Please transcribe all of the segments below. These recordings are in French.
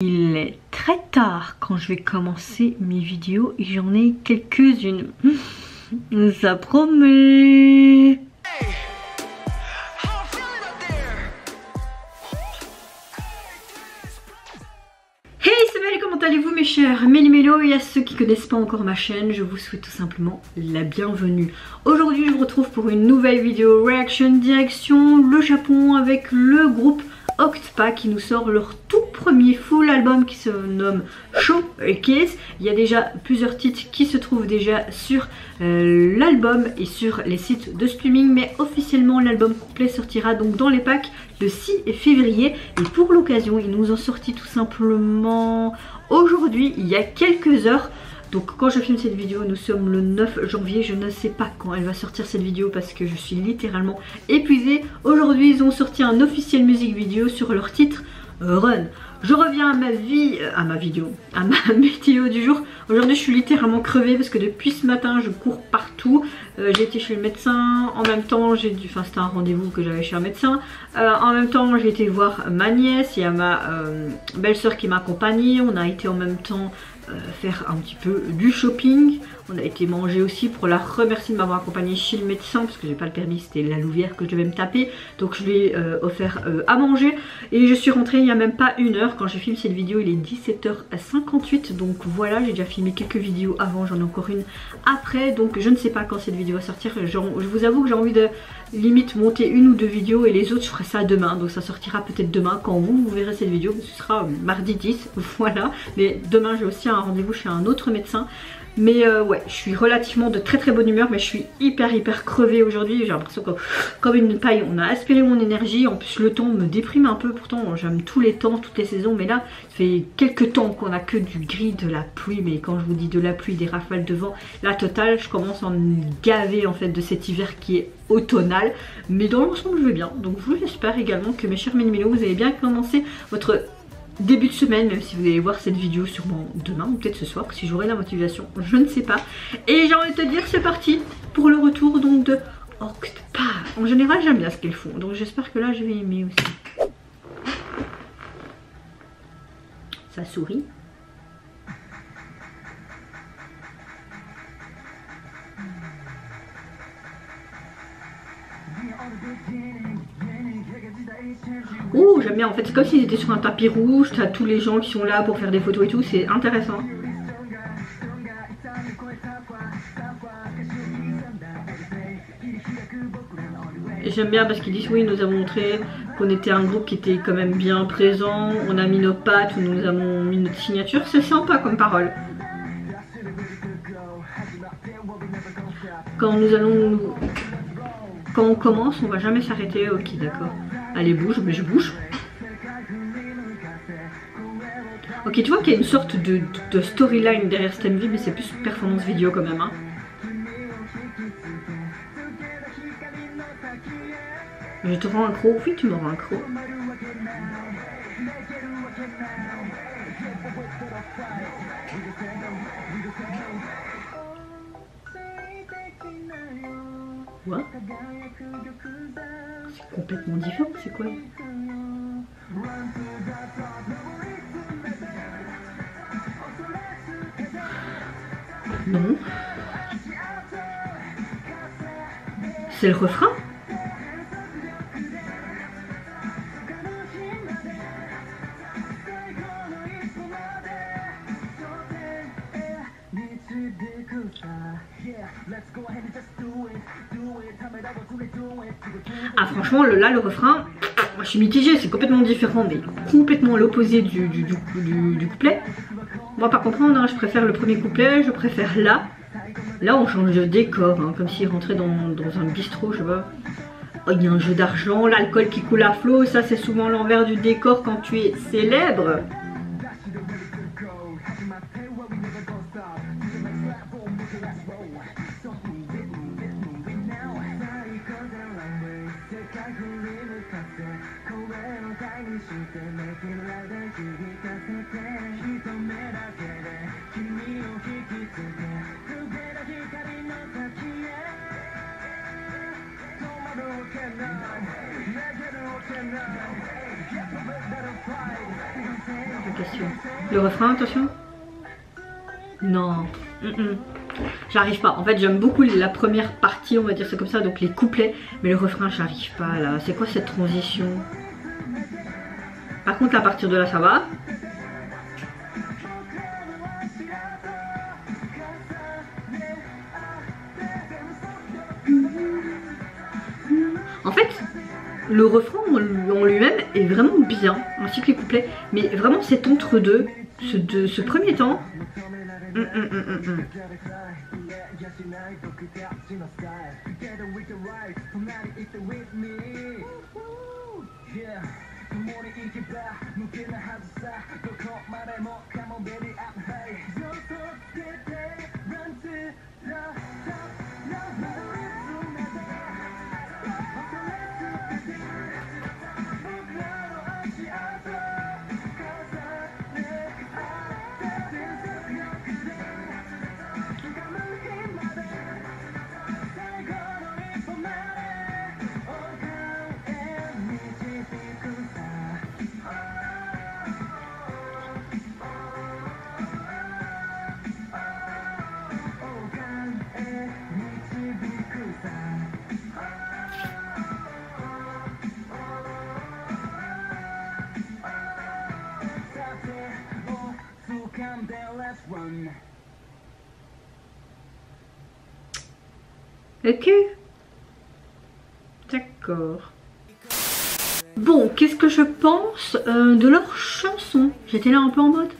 Il est très tard quand je vais commencer mes vidéos et j'en ai quelques-unes. Ça promet. Hey, c'est Mel, comment allez-vous mes chers Méli-Mélo? Et à ceux qui connaissent pas encore ma chaîne, je vous souhaite tout simplement la bienvenue. Aujourd'hui je vous retrouve pour une nouvelle vidéo reaction direction le Japon avec le groupe Octpa qui nous sort leur tout premier full album qui se nomme Showcase. Il y a déjà plusieurs titres qui se trouvent déjà sur l'album et sur les sites de streaming, mais officiellement l'album complet sortira donc dans les packs le 6 février. Et pour l'occasion ils nous ont sorti tout simplement aujourd'hui, il y a quelques heures. Donc quand je filme cette vidéo, nous sommes le 9 janvier, je ne sais pas quand elle va sortir cette vidéo parce que je suis littéralement épuisée. Aujourd'hui ils ont sorti un officiel music video sur leur titre Run. Je reviens à ma météo du jour. Aujourd'hui je suis littéralement crevée parce que depuis ce matin je cours partout. J'ai été chez le médecin, en même temps j'ai dû, enfin c'était un rendez-vous que j'avais chez un médecin. En même temps j'ai été voir ma nièce, il y a ma belle-sœur qui m'a accompagnée. On a été en même temps faire un petit peu du shopping. On a été manger aussi pour la remercier de m'avoir accompagnée chez le médecin parce que j'ai pas le permis, c'était la louvière que je devais me taper. Donc je lui ai offert à manger et je suis rentrée il n'y a même pas une heure. Quand j'ai filmé cette vidéo il est 17h58, donc voilà, j'ai déjà filmé quelques vidéos avant, j'en ai encore une après, donc je ne sais pas quand cette vidéo va sortir. Je vous avoue que j'ai envie de limite monter une ou deux vidéos et les autres je ferai ça demain, donc ça sortira peut-être demain quand vous verrez cette vidéo, ce sera mardi 10, voilà. Mais demain j'ai aussi un rendez-vous chez un autre médecin. Mais ouais, je suis relativement de très bonne humeur, mais je suis hyper crevée aujourd'hui. J'ai l'impression que comme une paille, on a aspiré mon énergie. En plus le temps me déprime un peu, pourtant j'aime tous les temps, toutes les saisons. Mais là, ça fait quelques temps qu'on a que du gris, de la pluie. Mais quand je vous dis de la pluie, des rafales de vent, la totale, je commence à me gaver en fait de cet hiver qui est automnal. Mais dans l'ensemble je vais bien. Donc je vous j'espère également que mes chers Méli-Mélo, vous avez bien commencé votre début de semaine, même si vous allez voir cette vidéo sûrement demain ou peut-être ce soir si j'aurai la motivation, je ne sais pas. Et j'ai envie de te dire c'est parti pour le retour donc de Octpa. En général j'aime bien ce qu'ils font, donc j'espère que là je vais aimer aussi. Ça sourit. Oh, j'aime bien, en fait c'est comme s'ils étaient sur un tapis rouge, t'as tous les gens qui sont là pour faire des photos et tout, c'est intéressant. J'aime bien parce qu'ils disent oui, nous avons montré qu'on était un groupe qui était quand même bien présent, on a mis nos pattes, nous avons mis notre signature, c'est sympa comme parole. Quand on commence, on va jamais s'arrêter, ok d'accord. Allez bouge, mais je bouge. Ok, tu vois qu'il y a une sorte de storyline derrière cette MV, mais c'est plus performance vidéo quand même. Hein. Je te rends un croc, oui tu me rends un croc. Quoi? C'est complètement différent, c'est quoi? Non. C'est le refrain? Ah franchement là le refrain, moi je suis mitigée, c'est complètement différent mais complètement l'opposé du couplet. Moi par contre hein, je préfère le premier couplet, je préfère là. Là on change de décor, hein, comme s'il rentrait dans un bistrot, je sais pas. Oh, il y a un jeu d'argent, l'alcool qui coule à flot, ça c'est souvent l'envers du décor quand tu es célèbre. question. Le refrain, attention. Non. J'arrive pas. En fait, j'aime beaucoup la première partie, on va dire ça comme ça, donc les couplets. Mais le refrain, j'arrive pas là. C'est quoi cette transition? Par contre, à partir de là, ça va. En fait, le refrain en lui-même est vraiment bien, ainsi que les couplets. Mais vraiment, cet entre-deux, ce premier temps. Ok. D'accord. Bon, qu'est-ce que je pense de leur chanson? J'étais là un peu en mode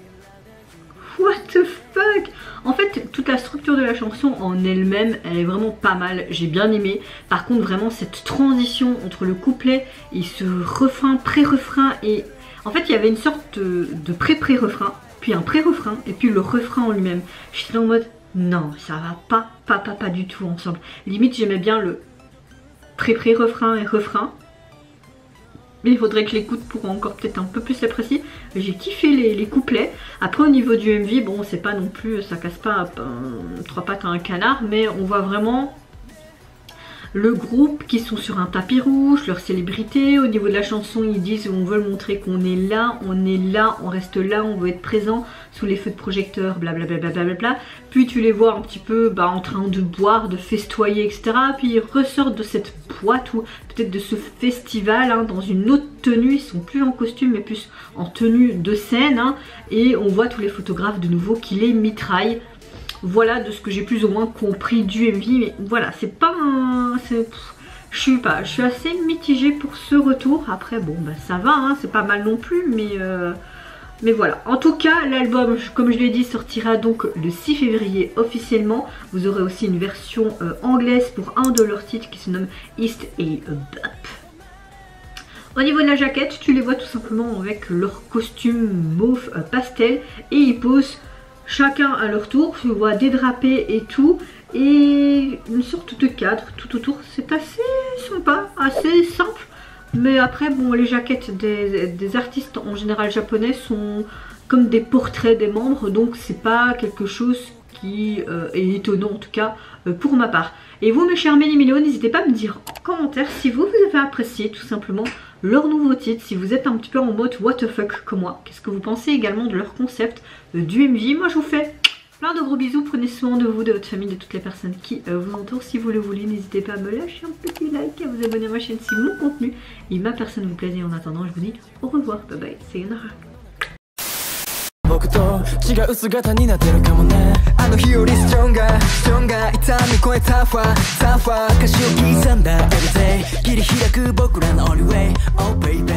what the fuck. En fait, toute la structure de la chanson en elle-même, elle est vraiment pas mal. J'ai bien aimé. Par contre, vraiment, cette transition entre le couplet et ce refrain, pré-refrain et... En fait, il y avait une sorte de pré-pré-refrain, puis un pré-refrain, et puis le refrain en lui-même. J'étais en mode, non, ça va pas du tout ensemble. Limite, j'aimais bien le pré-pré-refrain et refrain. Mais il faudrait que je l'écoute pour encore peut-être un peu plus l'apprécier. J'ai kiffé les couplets. Après, au niveau du MV, bon, c'est pas non plus, ça casse pas trois pattes à un canard, mais on voit vraiment le groupe qui sont sur un tapis rouge, leur célébrité. Au niveau de la chanson, ils disent on veut montrer qu'on est là, on reste là, on veut être présent sous les feux de projecteur, blablabla. Puis tu les vois un petit peu en train de boire, de festoyer, etc. Puis ils ressortent de cette boîte ou peut-être de ce festival dans une autre tenue. Ils sont plus en costume mais plus en tenue de scène. Et on voit tous les photographes de nouveau qui les mitraillent. Voilà de ce que j'ai plus ou moins compris du MV, mais voilà, c'est pas un... Je suis assez mitigée pour ce retour. Après, bon, ça va, c'est pas mal non plus, mais voilà. En tout cas, l'album, comme je l'ai dit, sortira donc le 6 février officiellement. Vous aurez aussi une version anglaise pour un de leurs titres qui se nomme East et Bop. Au niveau de la jaquette, tu les vois tout simplement avec leur costume mauve pastel et ils posent chacun à leur tour. Tu vois dédrapés et tout, et une sorte de cadre tout autour. C'est assez sympa, assez simple. Mais après, bon, les jaquettes des artistes en général japonais sont comme des portraits des membres, donc c'est pas quelque chose qui est étonnant, en tout cas pour ma part. Et vous, mes chers Méli-Mélo, n'hésitez pas à me dire en commentaire si vous avez apprécié tout simplement leur nouveau titre, si vous êtes un petit peu en mode what the fuck comme moi. Qu'est-ce que vous pensez également de leur concept du MV? Moi, je vous fais plein de gros bisous, prenez soin de vous, de votre famille, de toutes les personnes qui vous entourent. Si vous le voulez, n'hésitez pas à me lâcher un petit like, à vous abonner à ma chaîne si mon contenu et ma personne vous plaît. Et en attendant, je vous dis au revoir, bye bye, sayonara. 僕と違う姿になってるかもねあの日よりストロンガー痛み越えたファー歌詞を刻んだ Everyday 切り開く僕らの Only way Oh baby